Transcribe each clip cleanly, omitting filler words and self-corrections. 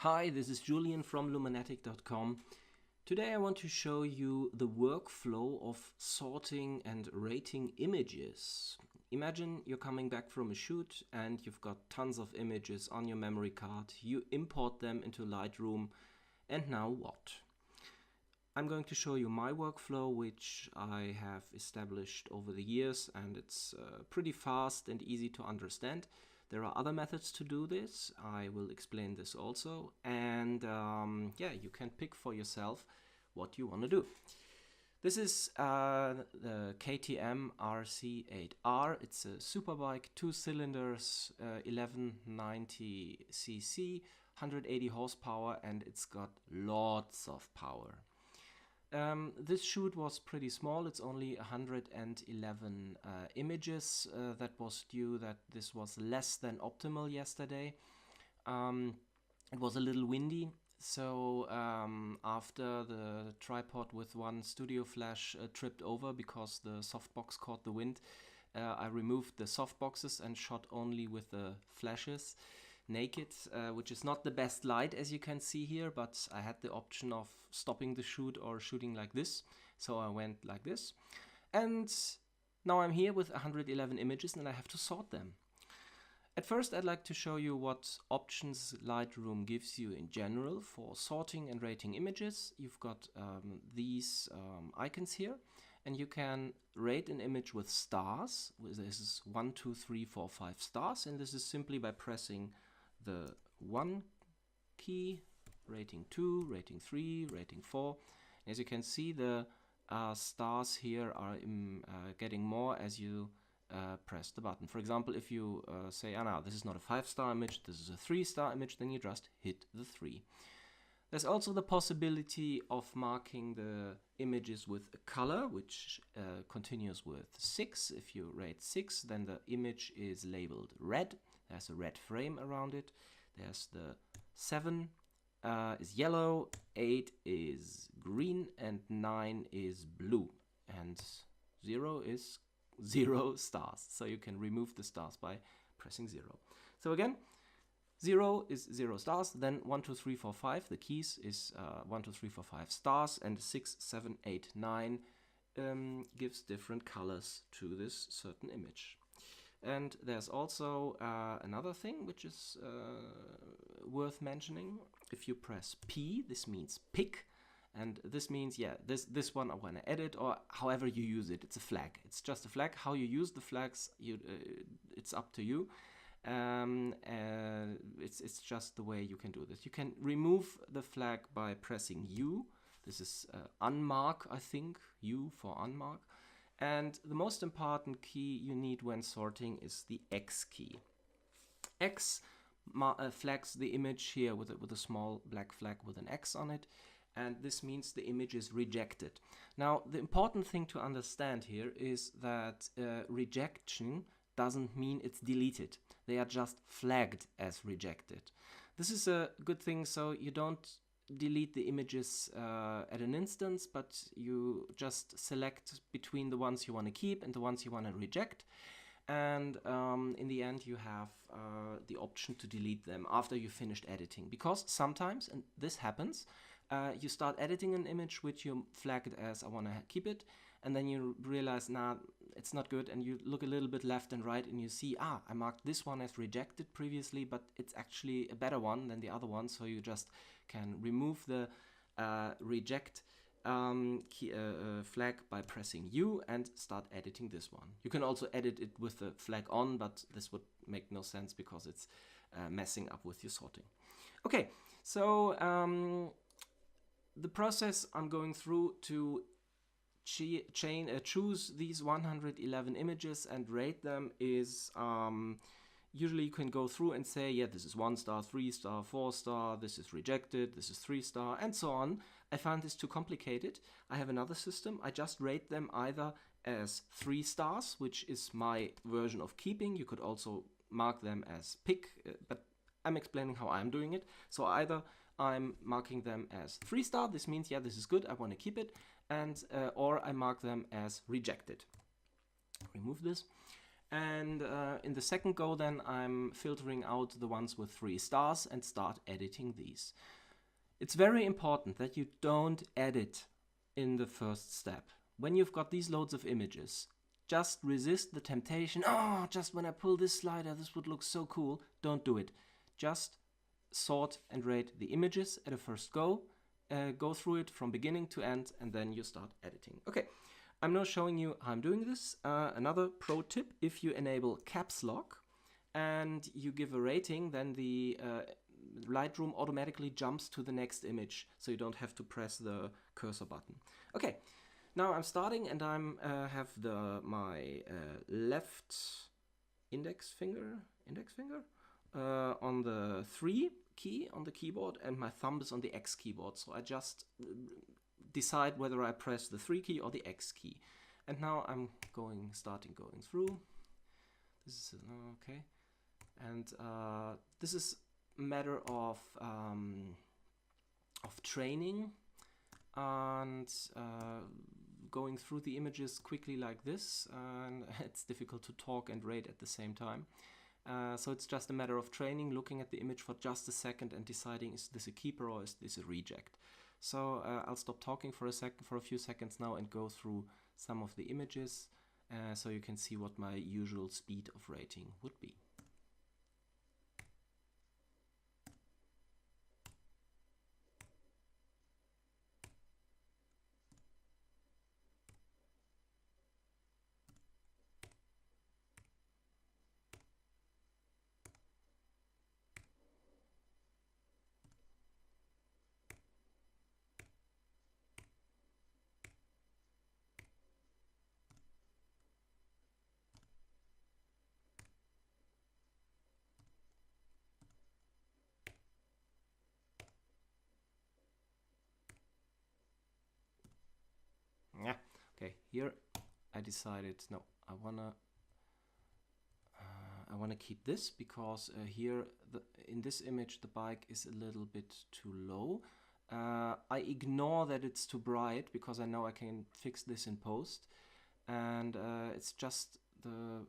Hi, this is Julian from Luminatic.com. Today I want to show you the workflow of sorting and rating images. Imagine you're coming back from a shoot and you've got tons of images on your memory card. You import them into Lightroom, and now what? I'm going to show you my workflow, which I have established over the years, and it's pretty fast and easy to understand. There are other methods to do this. I will explain this also, and yeah, you can pick for yourself what you want to do. This is the KTM RC8R. It's a superbike, 2 cylinders, 1190cc, 180 horsepower, and it's got lots of power. This shoot was pretty small. It's only 111 images. That was due that this was less than optimal yesterday. It was a little windy, so after the tripod with one studio flash tripped over because the softbox caught the wind, I removed the softboxes and shot only with the flashes naked, which is not the best light, as you can see here, but I had the option of stopping the shoot or shooting like this, so I went like this. And now I'm here with 111 images and I have to sort them. At first I'd like to show you what options Lightroom gives you in general for sorting and rating images. You've got these icons here, and you can rate an image with stars. This is 1, 2, 3, 4, 5 stars, and this is simply by pressing the 1 key, rating 2, rating 3, rating 4. As you can see, the stars here are getting more as you press the button. For example, if you say, no, this is not a 5-star image, this is a 3-star image, then you just hit the 3. There's also the possibility of marking the images with a color, which continues with 6. If you rate 6, then the image is labeled red. There's a red frame around it. There's the 7 is yellow, 8 is green, and 9 is blue. And 0 is 0 stars. So you can remove the stars by pressing 0. So again, 0 is 0 stars, then 1, 2, 3, 4, 5, the keys is 1, 2, 3, 4, 5 stars, and 6, 7, 8, 9 gives different colors to this certain image. And there's also another thing which is worth mentioning. If you press P, this means pick, and this means, yeah, this one I want to edit, or however you use it. It's a flag. It's just a flag. How you use the flags, it's up to you. It's just the way you can do this. You can remove the flag by pressing U. This is unmark, I think, U for unmark. And the most important key you need when sorting is the X key. X flags the image here with a small black flag with an X on it, and this means the image is rejected. Now, the important thing to understand here is that rejection doesn't mean it's deleted. They are just flagged as rejected. This is a good thing, so you don't delete the images at an instance, but you just select between the ones you want to keep and the ones you want to reject. And in the end, you have the option to delete them after you finished editing. Because sometimes, and this happens, you start editing an image which you flagged as I want to keep it, and then you realize, nah, it's not good, and you look a little bit left and right and you see, I marked this one as rejected previously, but it's actually a better one than the other one, so you just can remove the reject flag by pressing U and start editing this one. You can also edit it with the flag on, but this would make no sense because it's messing up with your sorting. Okay, so the process I'm going through to choose these 111 images and rate them is usually you can go through and say, yeah, this is 1 star, 3 star, 4 star, this is rejected, this is 3 star, and so on. I found this too complicated. I have another system. I just rate them either as 3 stars, which is my version of keeping. You could also mark them as pick, but I'm explaining how I'm doing it. So either I'm marking them as 3 star, this means, yeah, this is good, I want to keep it, and or I mark them as rejected. Remove this. And in the second go then I'm filtering out the ones with 3 stars and start editing these. It's very important that you don't edit in the first step. When you've got these loads of images, just resist the temptation, oh, just when I pull this slider, this would look so cool. Don't do it. Just sort and rate the images at a first go, go through it from beginning to end, and then you start editing. Okay, I'm now showing you how I'm doing this. Another pro tip, if you enable caps lock and you give a rating, then the Lightroom automatically jumps to the next image, so you don't have to press the cursor button. Okay, now I'm starting and I'm have my left index finger on the 3 key on the keyboard, and my thumb is on the X keyboard. So I just decide whether I press the 3 key or the X key. And now I'm starting going through. This is okay, and this is a matter of training and going through the images quickly like this, and it's difficult to talk and rate at the same time. So it's just a matter of training, looking at the image for just a second and deciding, is this a keeper or is this a reject? So I'll stop talking for a few seconds now and go through some of the images so you can see what my usual speed of rating would be. Yeah, okay, here I decided, no, I wanna keep this because here in this image the bike is a little bit too low. I ignore that it's too bright because I know I can fix this in post, and it's just the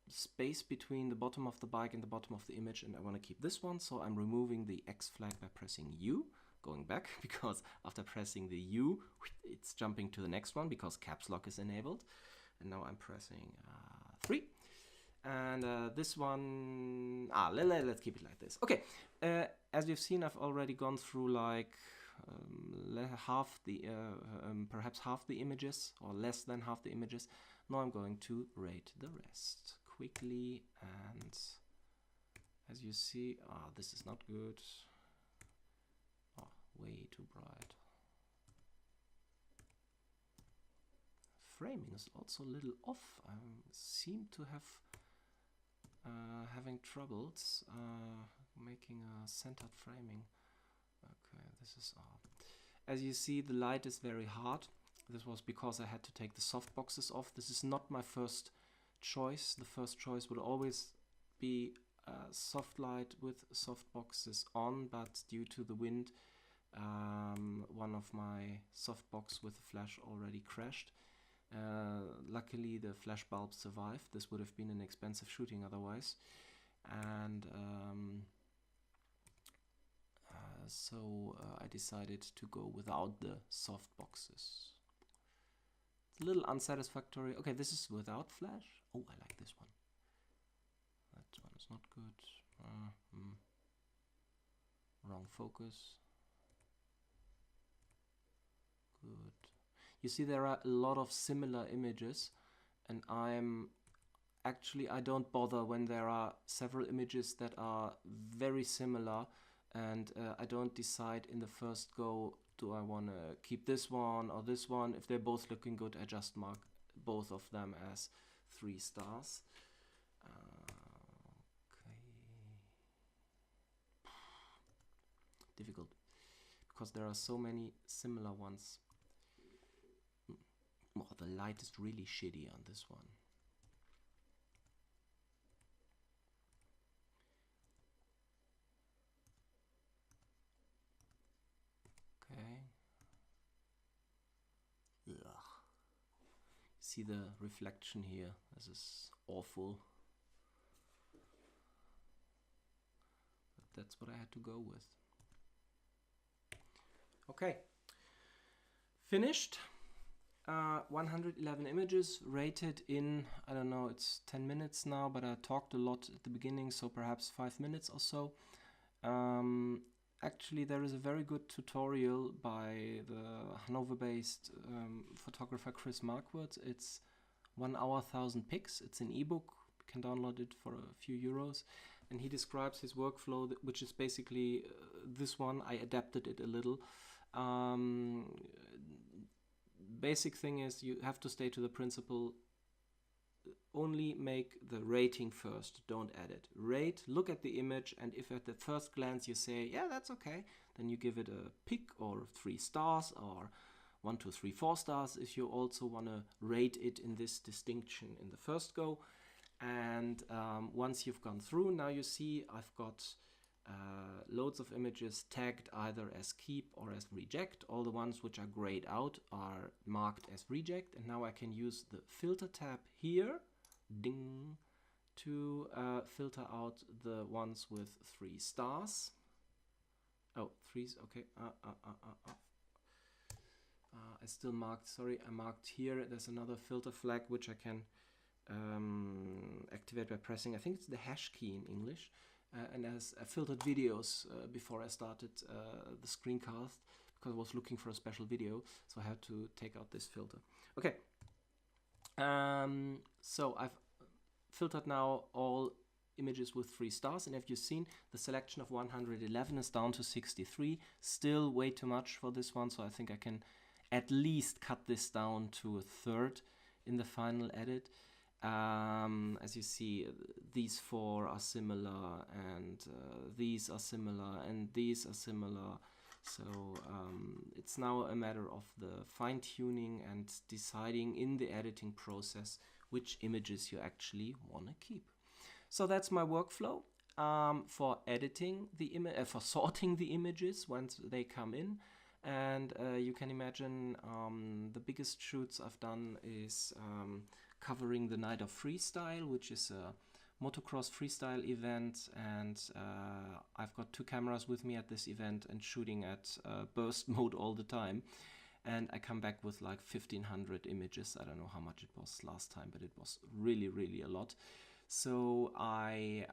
space between the bottom of the bike and the bottom of the image, and I want to keep this one, so I'm removing the X flag by pressing U, going back, because after pressing the U it's jumping to the next one because caps lock is enabled. And now I'm pressing 3. And this one, let's keep it like this. Okay, as you've seen, I've already gone through like perhaps half the images, or less than half the images. Now I'm going to rate the rest quickly, and as you see, this is not good. Way too bright. Framing is also a little off. I seem to have having troubles making a centered framing. Okay, this is as you see, the light is very hard. This was because I had to take the soft boxes off. This is not my first choice. The first choice would always be soft light with soft boxes on, but due to the wind, one of my softbox with a flash already crashed. Luckily the flash bulb survived. This would have been an expensive shooting otherwise. And so I decided to go without the soft boxes. It's a little unsatisfactory. Okay, this is without flash. Oh, I like this one. That one is not good. Wrong focus. Good. You see, there are a lot of similar images, and I don't bother when there are several images that are very similar, and I don't decide in the first go, do I want to keep this one or this one. If they're both looking good, I just mark both of them as 3 stars. Okay. Difficult, because there are so many similar ones. Oh, the light is really shitty on this one. Okay. Ugh. see the reflection here. This is awful. But that's what I had to go with. Okay. Finished. 111 images rated in, I don't know, it's 10 minutes now, but I talked a lot at the beginning, so perhaps 5 minutes or so. Actually, there is a very good tutorial by the Hanover-based photographer Chris Marquardt. It's 1 hour 1000 pics. It's an ebook. You can download it for a few euros. And he describes his workflow, which is basically this one. I adapted it a little. Basic thing is you have to stay to the principle, only make the rating first, don't edit. Rate, look at the image, and if at the first glance you say, yeah, that's okay, then you give it a pick or 3 stars or 1, 2, 3, 4 stars if you also want to rate it in this distinction in the first go. And once you've gone through, now you see I've got loads of images tagged either as keep or as reject. All the ones which are grayed out are marked as reject, and now I can use the filter tab here, ding, to filter out the ones with 3 stars. Oh, 3, okay. I still marked, sorry, I marked here. There's another filter flag which I can activate by pressing, I think it's the hash key in English. And as I filtered videos before I started the screencast, because I was looking for a special video, so I had to take out this filter. Okay, so I've filtered now all images with 3 stars, and if you've seen, the selection of 111 is down to 63. Still way too much for this one, so I think I can at least cut this down to a third in the final edit. As you see, these 4 are similar, and these are similar, and these are similar. So it's now a matter of the fine-tuning and deciding in the editing process which images you actually want to keep. So that's my workflow for editing the image, for sorting the images once they come in. And you can imagine the biggest shoots I've done is covering the Night of Freestyle, which is a motocross freestyle event, and I've got 2 cameras with me at this event and shooting at burst mode all the time, and I come back with like 1500 images. I don't know how much it was last time, but it was really a lot. So I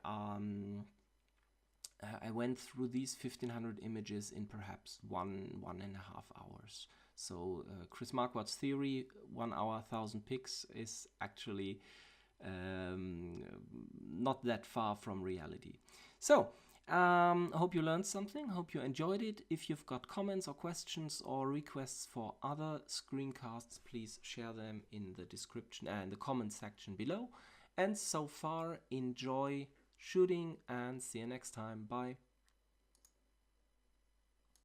went through these 1500 images in perhaps 1.5 hours. So Chris Marquardt's theory, 1 hour 1000 pics, is actually not that far from reality. So hope you learned something, hope you enjoyed it. If you've got comments or questions or requests for other screencasts, please share them in the description and the comment section below. And so far, enjoy shooting and see you next time. Bye.